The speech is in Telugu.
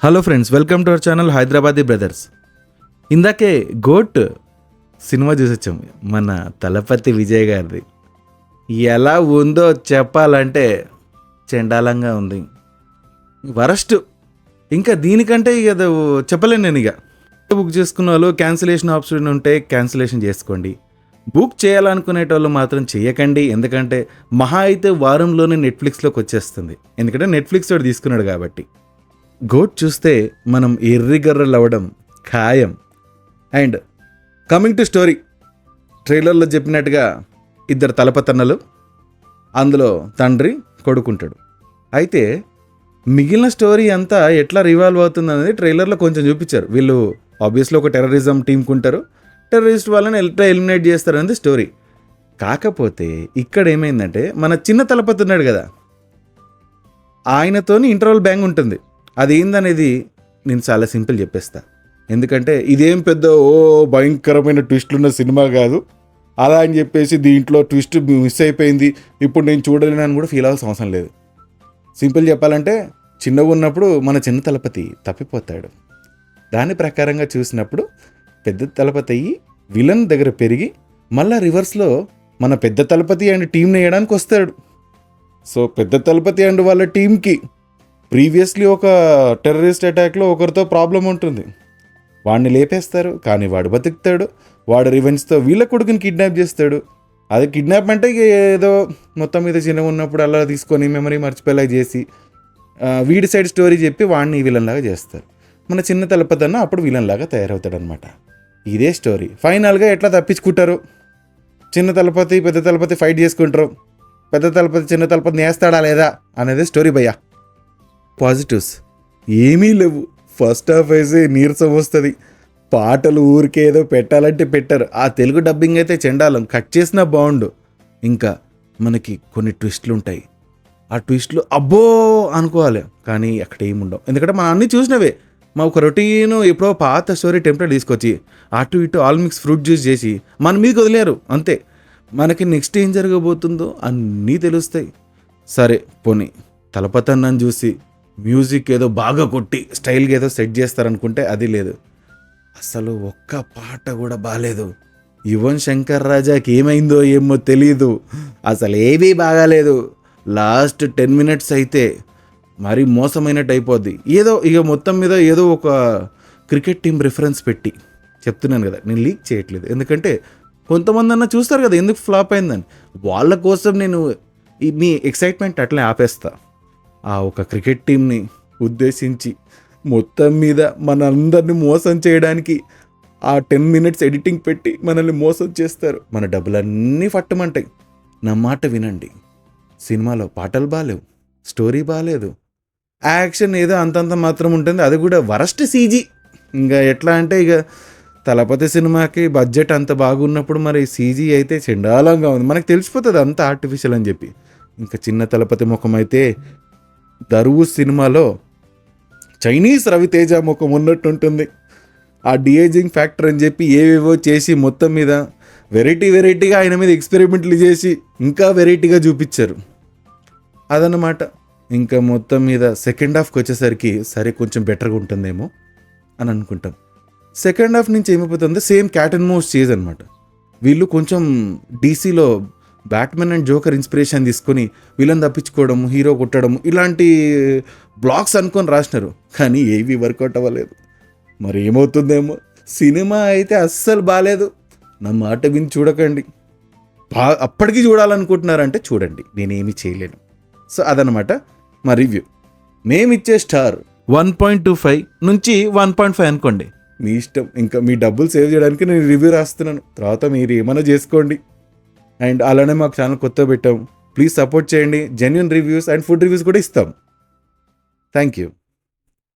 Hello friends, welcome to our channel Hyderabadi brothers. ఇందాకే గోట్ సినిమా చూసొచ్చాం, మన తలపతి విజయ్ గారిది. ఎలా ఉందో చెప్పాలంటే చెండాలంగా ఉంది, వరస్ట్. ఇంకా దీనికంటే ఇక చెప్పలేను నేను. ఇక బుక్ చేసుకున్న వాళ్ళు క్యాన్సిలేషన్ ఆప్షన్ ఉంటే క్యాన్సిలేషన్ చేసుకోండి. బుక్ చేయాలనుకునేటోళ్ళు మాత్రం చేయకండి, ఎందుకంటే మహా అయితే వారంలోనే నెట్ఫ్లిక్స్లోకి వచ్చేస్తుంది. ఎందుకంటే నెట్ఫ్లిక్స్ వాడు తీసుకున్నాడు కాబట్టి. గోట్ చూస్తే మనం ఎర్రిగర్రలు అవ్వడం ఖాయం. అండ్ కమింగ్ టు స్టోరీ, ట్రైలర్లో చెప్పినట్టుగా ఇద్దరు తలపతన్నలు, అందులో తండ్రి కొడుకుంటాడు. అయితే మిగిలిన స్టోరీ అంతా ఎట్లా రివాల్వ్ అవుతుంది అనేది ట్రైలర్లో కొంచెం చూపించారు. వీళ్ళు ఆబ్వియస్లీ ఒక టెర్రరిజం టీంకి ఉంటారు, టెర్రరిస్ట్ వాళ్ళని ఎట్లా ఎలిమినేట్ చేస్తారు అనేది స్టోరీ. కాకపోతే ఇక్కడ ఏమైందంటే, మన చిన్న తలపతి ఉన్నాడు కదా, ఆయనతోని ఇంటర్వల్ బ్యాంగ్ ఉంటుంది. అది ఏందనేది నేను చాలా సింపుల్ చెప్పేస్తా, ఎందుకంటే ఇదేం పెద్ద భయంకరమైన ట్విస్ట్లు ఉన్న సినిమా కాదు. అలా అని చెప్పేసి దీంట్లో ట్విస్ట్ మిస్ అయిపోయింది, ఇప్పుడు నేను చూడలేను అని కూడా ఫీల్ అవ్వాల్సిన అవసరం లేదు. సింపుల్ చెప్పాలంటే, చిన్నగా ఉన్నప్పుడు మన చిన్న తలపతి తప్పిపోతాడు. దాని ప్రకారంగా చూసినప్పుడు పెద్ద తలపతి అయ్యి విలన్ దగ్గర పెరిగి మళ్ళీ రివర్స్లో మన పెద్ద తలపతి అండ్ టీంని వేయడానికి వస్తాడు. సో పెద్ద తలపతి అండ్ వాళ్ళ టీంకి ప్రీవియస్లీ ఒక టెర్రరిస్ట్ అటాక్లో ఒకరితో ప్రాబ్లం ఉంటుంది. వాడిని లేపేస్తారు, కానీ వాడు బతుకుతాడు. వాడు రివెంజ్తో వీళ్ళ కొడుకుని కిడ్నాప్ చేస్తాడు. అది కిడ్నాప్ అంటే ఏదో మొత్తం మీద చిన్నగా ఉన్నప్పుడు అలా తీసుకొని మెమరీ మర్చిపోయేలా చేసి వీడి సైడ్ స్టోరీ చెప్పి వాడిని విలన్లాగా చేస్తారు. మన చిన్న తలపతి అన్న అప్పుడు విలన్లాగా తయారవుతాడనమాట. ఇదే స్టోరీ. ఫైనల్గా ఎట్లా తప్పించుకుంటారు, చిన్న తలపతి పెద్ద తలపతి ఫైట్ చేసుకుంటారు, పెద్ద తలపతి చిన్న తలపతిని వేస్తాడా లేదా అనేది స్టోరీ భయ్యా. పాజిటివ్స్ ఏమీ లేవు. ఫస్ట్ హాఫ్ అయితే నీరసం వస్తుంది, పాటలు ఊరికే ఏదో పెట్టాలంటే పెట్టారు. ఆ తెలుగు డబ్బింగ్ అయితే చెండాలం, కట్ చేసినా బాగుండు. ఇంకా మనకి కొన్ని ట్విస్టులు ఉంటాయి, ఆ ట్విస్టులు అబ్బో అనుకోవాలి, కానీ అక్కడ ఏముండవు. ఎందుకంటే మనం అన్నీ చూసినవే. మా ఒక రొటీను ఎప్పుడో పాత స్టోరీ టెంప్లెట్ తీసుకొచ్చి అటు ఇటు ఆల్ మిక్స్ ఫ్రూట్ జ్యూస్ చేసి మన మీదకి వదిలేరు అంతే. మనకి నెక్స్ట్ ఏం జరగబోతుందో అన్నీ తెలుస్తాయి. సరే పోనీ తలపతి అన్నని చూసి మ్యూజిక్ ఏదో బాగా కొట్టి స్టైల్గా ఏదో సెట్ చేస్తారనుకుంటే అది లేదు. అసలు ఒక్క పాట కూడా బాగాలేదు. యువన్ శంకర్ రాజాకి ఏమైందో ఏమో తెలీదు, అసలు ఏమీ బాగాలేదు. లాస్ట్ 10 minutes అయితే మరీ మోసమైనట్టు అయిపోద్ది. ఏదో ఇక మొత్తం మీద ఏదో ఒక క్రికెట్ టీం రిఫరెన్స్ పెట్టి చెప్తున్నాను కదా, నేను లీక్ చేయట్లేదు. ఎందుకంటే కొంతమంది అన్న చూస్తారు కదా ఎందుకు ఫ్లాప్ అయిందని, వాళ్ళ కోసం నేను మీ ఎక్సైట్మెంట్ అట్లే ఆపేస్తా. ఆ ఒక క్రికెట్ టీంని ఉద్దేశించి మొత్తం మీద మనందరిని మోసం చేయడానికి ఆ 10 minutes ఎడిటింగ్ పెట్టి మనల్ని మోసం చేస్తారు. మన డబ్బులన్నీ ఫట్టమంటాయి. నా మాట వినండి, సినిమాలో పాటలు బాగాలేవు, స్టోరీ బాగాలేదు, యాక్షన్ ఏదో అంతంత మాత్రం ఉంటుంది, అది కూడా వరస్ట్ సీజీ. ఇంకా ఎట్లా అంటే, ఇక తలపతి సినిమాకి బడ్జెట్ అంత బాగున్నప్పుడు మరి సీజీ అయితే చెండాలంగా ఉంది. మనకు తెలిసిపోతుంది అంత ఆర్టిఫిషియల్ అని చెప్పి. ఇంకా చిన్న తలపతి ముఖం అయితే దరువు సినిమాలో చైనీస్ రవితేజ ముఖం ఉన్నట్టు ఉంటుంది. ఆ డిఏజింగ్ ఫ్యాక్టర్ అని చెప్పి ఏవేవో చేసి మొత్తం మీద వెరైటీగా ఆయన మీద ఎక్స్పెరిమెంట్లు చేసి ఇంకా వెరైటీగా చూపించారు. అదన్నమాట. ఇంకా మొత్తం మీద సెకండ్ హాఫ్కి వచ్చేసరికి సరే కొంచెం బెటర్గా ఉంటుందేమో అని అనుకుంటాం. సెకండ్ హాఫ్ నుంచి ఏమైపోతుందో same cat and mouse chase అనమాట. వీళ్ళు కొంచెం డీసీలో బ్యాట్మెన్ అండ్ జోకర్ ఇన్స్పిరేషన్ తీసుకొని వీళ్ళని తప్పించుకోవడం, హీరో కొట్టడం, ఇలాంటి బ్లాగ్స్ అనుకొని రాసినారు, కానీ ఏవి వర్కౌట్ అవ్వలేదు. మరి ఏమవుతుందేమో. సినిమా అయితే అస్సలు బాగాలేదు, నా మాట విని చూడకండి. అప్పటికి చూడాలనుకుంటున్నారంటే చూడండి, నేనేమి చేయలేను. సో అదనమాట మా రివ్యూ. మేమిచ్చే స్టార్ 1.25 నుంచి 1.5 అనుకోండి, మీ ఇష్టం. ఇంకా మీ డబ్బులు సేవ్ చేయడానికి నేను రివ్యూ రాస్తున్నాను, తర్వాత మీరు ఏమైనా చేసుకోండి. అండ్ అలానే మాకు ఛానల్ కొత్తగా పెట్టాం, ప్లీజ్ సపోర్ట్ చేయండి. Genuine reviews and food reviews కూడా ఇస్తాం. Thank you.